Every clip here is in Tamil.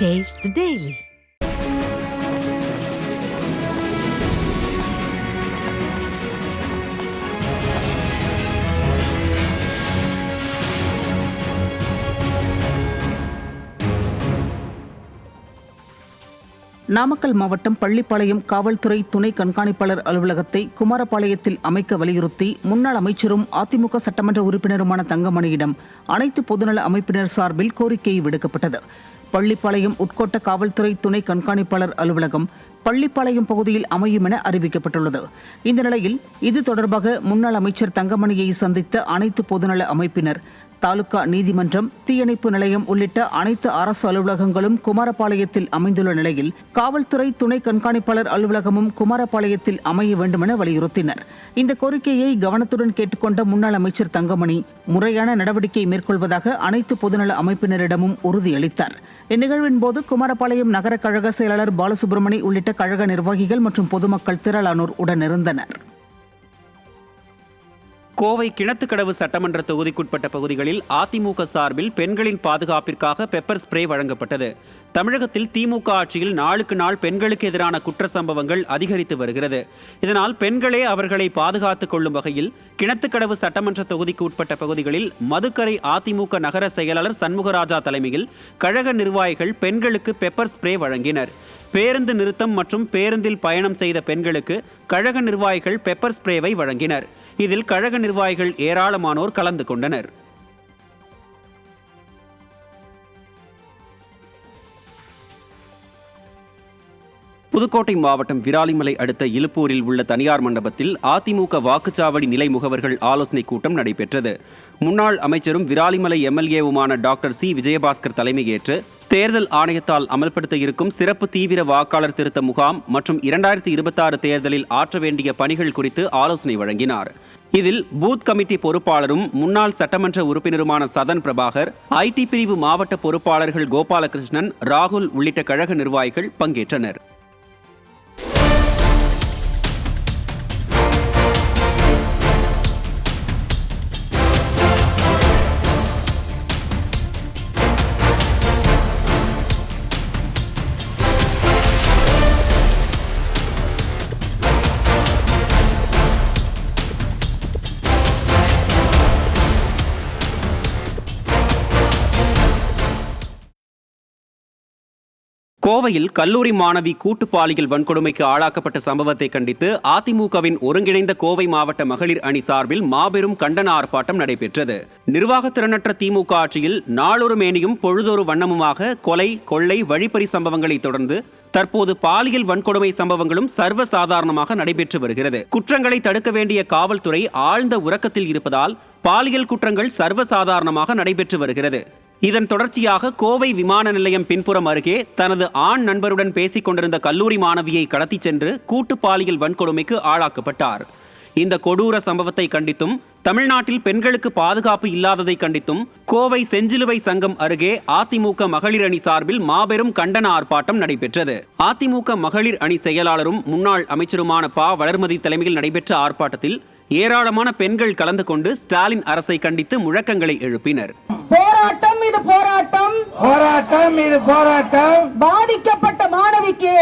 Taste the Daily. நாமக்கல் மாவட்டம் பள்ளிப்பாளையம் காவல்துறை துணை கண்காணிப்பாளர் அலுவலகத்தை குமாரபாளையத்தில் அமைக்க வலியுறுத்தி முன்னாள் அமைச்சரும் அதிமுக சட்டமன்ற உறுப்பினருமான தங்கமணியிடம் அனைத்து பொதுநல அமைப்பினர் சார்பில் கோரிக்கை விடுக்கப்பட்டது. பள்ளிப்பாளையம் உட்கோட்ட காவல்துறை துணை கண்காணிப்பாளர் அலுவலகம் பள்ளிப்பாளையம் பகுதியில் அமையும் என அறிவிக்கப்பட்டுள்ளது. இந்த நிலையில் இது தொடர்பாக முன்னாள் அமைச்சர் தங்கமணியை சந்தித்த அனைத்து பொதுநல அமைப்பினர் தாலுகா நீதிமன்றம், தீயணைப்பு நிலையம் உள்ளிட்ட அனைத்து அரசு அலுவலகங்களும் குமாரபாளையத்தில் அமைந்துள்ள நிலையில் காவல்துறை துணை கண்காணிப்பாளர் அலுவலகமும் குமாரபாளையத்தில் அமைய வேண்டும் என வலியுறுத்தினர். இந்த கோரிக்கையை கவனத்துடன் கேட்டுக்கொண்ட முன்னாள் அமைச்சர் தங்கமணி முறையான நடவடிக்கை மேற்கொள்வதாக அனைத்து பொதுநல அமைப்பினரிடமும் உறுதியளித்தார். இந்நிகழ்வின் போது குமாரபாளையம் நகர கழக செயலாளர் பாலசுப்ரமணி உள்ளிட்ட கழக நிர்வாகிகள் மற்றும் பொதுமக்கள் திரளானோர் உடனிருந்தனர். கோவை கிணத்துக்கடவு சட்டமன்ற தொகுதிக்குட்பட்ட பகுதிகளில் அதிமுக சார்பில் பெண்களின் பாதுகாப்பிற்காக பெப்பர் ஸ்ப்ரே வழங்கப்பட்டது. தமிழகத்தில் திமுக ஆட்சியில் நாளுக்கு நாள் பெண்களுக்கு எதிரான குற்ற சம்பவங்கள் அதிகரித்து வருகிறது. இதனால் பெண்களே அவர்களை பாதுகாத்துக் கொள்ளும் வகையில் கிணத்துக்கடவு சட்டமன்ற தொகுதிக்கு உட்பட்ட பகுதிகளில் மதுக்கரை அதிமுக நகர செயலாளர் சண்முகராஜா தலைமையில் கழக நிர்வாகிகள் பெண்களுக்கு பெப்பர் ஸ்ப்ரே வழங்கினர். பேருந்து நிறுத்தம் மற்றும் பேருந்தில் பயணம் செய்த பெண்களுக்கு கழக நிர்வாகிகள் பெப்பர் ஸ்ப்ரேவை வழங்கினர். இதில் கழக நிர்வாகிகள் ஏராளமானோர் கலந்து கொண்டனர். புதுக்கோட்டை மாவட்டம் விராலிமலை அடுத்த இலுப்பூரில் உள்ள தனியார் மண்டபத்தில் அதிமுக வாக்குச்சாவடி நிலை முகவர்கள் ஆலோசனைக் கூட்டம் நடைபெற்றது. முன்னாள் அமைச்சரும் விராலிமலை எம்எல்ஏவுமான டாக்டர் சி விஜயபாஸ்கர் தலைமையேற்று தேர்தல் ஆணையத்தால் அமல்படுத்த இருக்கும் சிறப்பு தீவிர வாக்காளர் திருத்த முகாம் மற்றும் 2026 தேர்தலில் ஆற்ற வேண்டிய பணிகள் குறித்து ஆலோசனை வழங்கினார். இதில் பூத் கமிட்டி பொறுப்பாளரும் முன்னாள் சட்டமன்ற உறுப்பினருமான சதன் பிரபாகர், ஐடி பிரிவு மாவட்ட பொறுப்பாளர்கள் கோபாலகிருஷ்ணன், ராகுல் உள்ளிட்ட கழக நிர்வாகிகள் பங்கேற்றனர். கோவையில் கல்லூரி மாணவி கூட்டு பாலியல் வன்கொடுமைக்கு ஆளாக்கப்பட்ட சம்பவத்தை கண்டித்து அதிமுகவின் ஒருங்கிணைந்த கோவை மாவட்ட மகளிர் அணி சார்பில் மாபெரும் கண்டன ஆர்ப்பாட்டம் நடைபெற்றது. நிர்வாகத்திறனற்ற திமுக ஆட்சியில் நாளொரு மேனியும் பொழுதொரு வண்ணமுமாக கொலை, கொள்ளை, வழிப்பறி சம்பவங்களை தொடர்ந்து தற்போது பாலியல் வன்கொடுமை சம்பவங்களும் சர்வசாதாரணமாக நடைபெற்று வருகிறது. குற்றங்களை தடுக்க வேண்டிய காவல்துறை ஆழ்ந்த உறக்கத்தில் இருப்பதால் பாலியல் குற்றங்கள் சர்வசாதாரணமாக நடைபெற்று வருகிறது. இதன் தொடர்ச்சியாக கோவை விமான நிலையம் பின்புறம் அருகே தனது ஆண் நண்பருடன் பேசிக் கொண்டிருந்த கல்லூரி மாணவியை கடத்திச் சென்று கூட்டு பாலியல் வன்கொடுமைக்கு ஆளாக்கப்பட்டார். இந்த கொடூர சம்பவத்தை கண்டித்தும் தமிழ்நாட்டில் பெண்களுக்கு பாதுகாப்பு இல்லாததை கண்டித்தும் கோவை செஞ்சிலுவை சங்கம் அருகே அதிமுக மகளிர் அணி சார்பில் மாபெரும் கண்டன ஆர்ப்பாட்டம் நடைபெற்றது. அதிமுக மகளிர் அணி செயலாளரும் முன்னாள் அமைச்சருமான ப. வளர்மதி தலைமையில் நடைபெற்ற ஆர்ப்பாட்டத்தில் ஏராளமான பெண்கள் கலந்து கொண்டு ஸ்டாலின் அரசை கண்டித்து முழக்கங்களை எழுப்பினர். போராட்டம் இது போராட்டம், போராட்டம் இது போராட்டம். பாதிக்கப்பட்ட மாணவிக்கு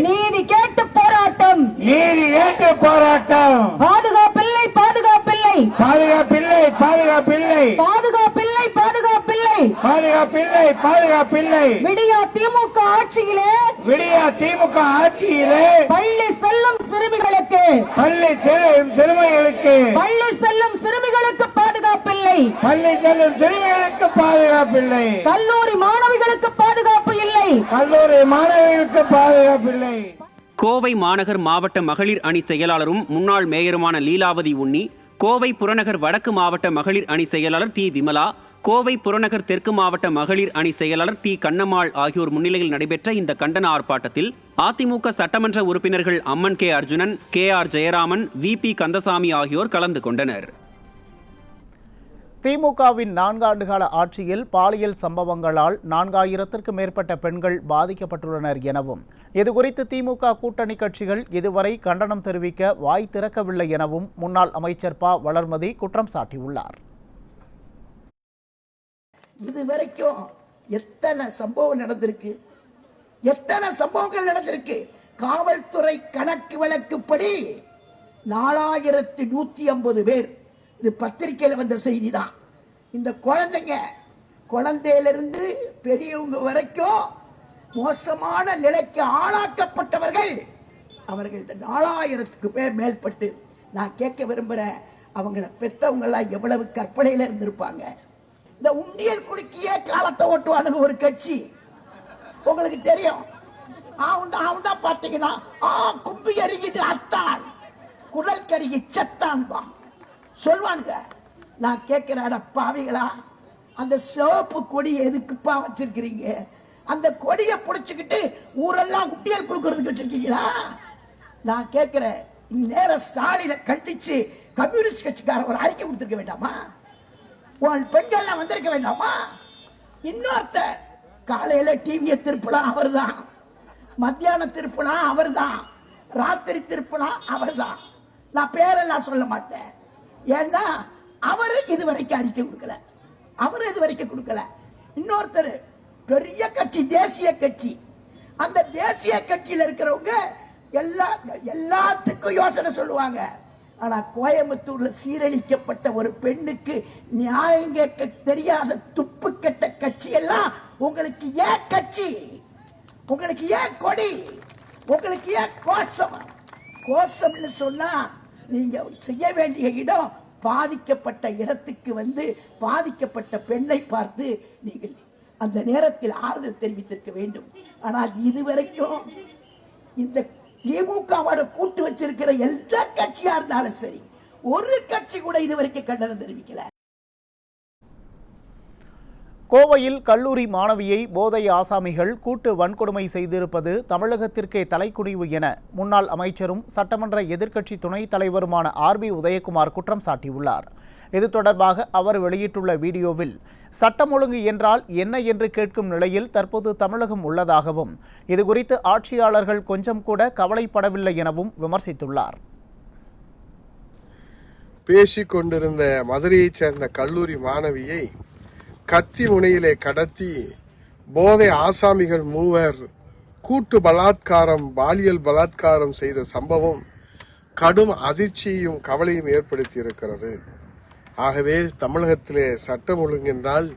நீதி கேட்டு போராட்டம், நீதி கேட்டு போராட்டம். பாதுகாப்பில்லை பாதுகாப்பில்லை பாதுகாப்பில்லை பாதுகாப்பில்லை பாதுகாப்பில்லை பாதுகாப்பில்லை பாதுகாப்பில்லை பாதுகாப்பில்லை. விடியா திமுக ஆட்சியிலே பள்ளி செல்லும் சிறுமிகளுக்கு பாதுகாப்பில்லை, கல்லூரி மாணவிகளுக்கு பாதுகாப்பில்லை. கோவை மாநகர் மாவட்ட மகளிர் அணி செயலாளரும் முன்னாள் மேயருமான லீலாவதி உன்னி, கோவை புறநகர் வடக்கு மாவட்ட மகளிர் அணி செயலாளர் டி. விமலா, கோவை புறநகர் தெற்கு மாவட்ட மகளிர் அணி செயலாளர் டி. கண்ணம்மாள் ஆகியோர் முன்னிலையில் நடைபெற்ற இந்த கண்டன ஆர்ப்பாட்டத்தில் அதிமுக சட்டமன்ற உறுப்பினர்கள் Amman K. Arjunan, K. R. Jayaraman, V. P. Kandasamy ஆகியோர் கலந்து கொண்டனர். திமுகவின் 4 ஆண்டுகால ஆட்சியில் பாலியல் சம்பவங்களால் 4000த்திற்கும் மேற்பட்ட பெண்கள் பாதிக்கப்பட்டுள்ளனர் எனவும், இதுகுறித்து திமுக கூட்டணி கட்சிகள் இதுவரை கண்டனம் தெரிவிக்க வாய் திறக்கவில்லை எனவும் முன்னாள் அமைச்சர் ப. வளர்மதி குற்றம் சாட்டியுள்ளார். இதுவரைக்கும் எத்தனை சம்பவம் நடந்திருக்கு, எத்தனை சம்பவங்கள் நடந்திருக்கு. காவல்துறை கணக்கு வழக்குப்படி 4150 பேர். இது பத்திரிகையில் வந்த செய்தி தான். இந்த குழந்தையிலிருந்து பெரியவங்க வரைக்கும் மோசமான நிலைக்கு ஆளாக்கப்பட்டவர்கள் அவர்கள் இந்த 4000க்கு பேர் மேற்பட்டு. நான் கேட்க விரும்புறேன், அவங்கள பெத்தவங்க எல்லாம் எவ்வளவு கற்பனையில இருந்திருப்பாங்க. இந்த உண்டியல் குலுக்கியே காலத்தை ஓட்டுவானுங்க ஒரு கட்சி, உங்களுக்கு தெரியும். அவன் தான் பாத்தீங்கன்னா கும்பி அருகிது அத்தான், குடல் கருகி சத்தான் சொல்வானுங்க. நான் கேட்கிறேன், பாவிகளா, அந்த சிவப்பு கொடி எதுக்குப்பா வச்சிருக்கிறீங்க? அந்த கொடியை பிடிச்சுக்கிட்டு ஊரெல்லாம் உண்டியல் குலுக்கிறதுக்கு வச்சிருக்கீங்களா? நான் கேட்கிறேன், நேர ஸ்டாலினை கண்டிச்சு கம்யூனிஸ்ட் கட்சிக்கார ஒரு அறிக்கை கொடுத்திருக்க வேண்டாமா? உன் பெண்கள்லாம் வந்திருக்க வேண்டாமா? இன்னொருத்த காலையில டிவியை திருப்பினா அவர் தான், மத்தியானம் திருப்பினா அவர் தான், ராத்திரி திருப்பினா அவர் தான். நான் பேரெல்லாம் சொல்ல மாட்டேன், ஏன்னா அவரு இதுவரைக்கும் அறிக்கை கொடுக்கல, அவரு இதுவரைக்கும் கொடுக்கல. இன்னொருத்தர் பெரிய கட்சி, தேசிய கட்சி, அந்த தேசிய கட்சியில் இருக்கிறவங்க எல்லாத்துக்கும் யோசனை சொல்லுவாங்க. ஆனா கோயம்புத்தூர்ல சீரழிக்கப்பட்ட ஒரு பெண்ணுக்கு நியாயம் கேட்க தெரியாத துப்பு கெட்ட கட்சி எல்லாம் உங்களுக்கு ஏன் கட்சி? உங்களுக்கு ஏன் கொடி? உங்களுக்கு ஏன் கோஷம்? கோஷம்னு சொன்னா நீங்க செய்ய வேண்டிய இடம் பாதிக்கப்பட்ட இடத்துக்கு வந்து பாதிக்கப்பட்ட பெண்ணை பார்த்து நீங்கள் அந்த நேரத்தில் ஆறுதல் தெரிவித்திருக்க வேண்டும். ஆனால் இதுவரைக்கும் இந்த திமுகவோட கூட்டு வச்சிருக்கிற எல்லா கட்சியா இருந்தாலும் சரி, ஒரு கட்சி கூட இதுவரைக்கும் கண்டனம் தெரிவிக்கல. கோவையில் கல்லூரி மாணவியை போதை ஆசாமிகள் கூட்டு வன்கொடுமை செய்திருப்பது தமிழகத்திற்கே தலைக்குனிவு என முன்னாள் அமைச்சரும் சட்டமன்ற எதிர்க்கட்சி துணைத் தலைவருமான RB உதயகுமார் குற்றம் சாட்டியுள்ளார். இது தொடர்பாக அவர் வெளியிட்டுள்ள வீடியோவில், சட்டம் ஒழுங்கு என்றால் என்ன என்று கேட்கும் நிலையில் தற்போது தமிழகம் உள்ளதாகவும், இதுகுறித்து ஆட்சியாளர்கள் கொஞ்சம் கூட கவலைப்படவில்லை எனவும் விமர்சித்துள்ளார். பேசிக் கொண்டிருந்த மதுரையைச் சேர்ந்த கல்லூரி மாணவியை கத்தி முனையிலே கடத்தி போதை ஆசாமிகள் 3 கூட்டு பலாத்காரம், பாலியல் பலாத்காரம் செய்த சம்பவம் கடும் அதிர்ச்சியையும் கவலையும் ஏற்படுத்தி இருக்கிறது. ஆகவே தமிழகத்திலே சட்டம் ஒழுங்கென்றால்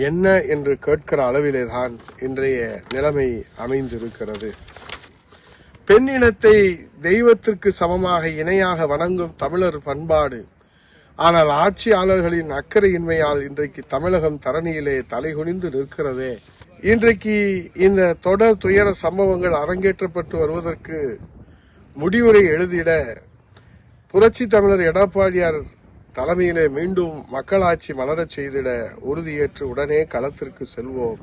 என்ன என்று கேட்கிற அளவிலே தான் இன்றைய நிலைமை அமைந்திருக்கிறது. பெண்ணினத்தை தெய்வத்திற்கு சமமாக இணையாக வணங்கும் தமிழர் பண்பாடு, ஆனால் ஆட்சியாளர்களின் அக்கறையின்மையால் இன்றைக்கு தமிழகம் தரணியிலே தலைகுனிந்து நிற்கிறதே. இன்றைக்கு இந்த தொடர் துயர சம்பவங்கள் அரங்கேற்றப்பட்டு வருவதற்கு முடிவுரை எழுதிட புரட்சி தமிழர் எடப்பாடியார் தலைமையிலே மீண்டும் மக்களாட்சி மலரச் செய்திட உறுதியேற்று உடனே களத்திற்கு செல்வோம்.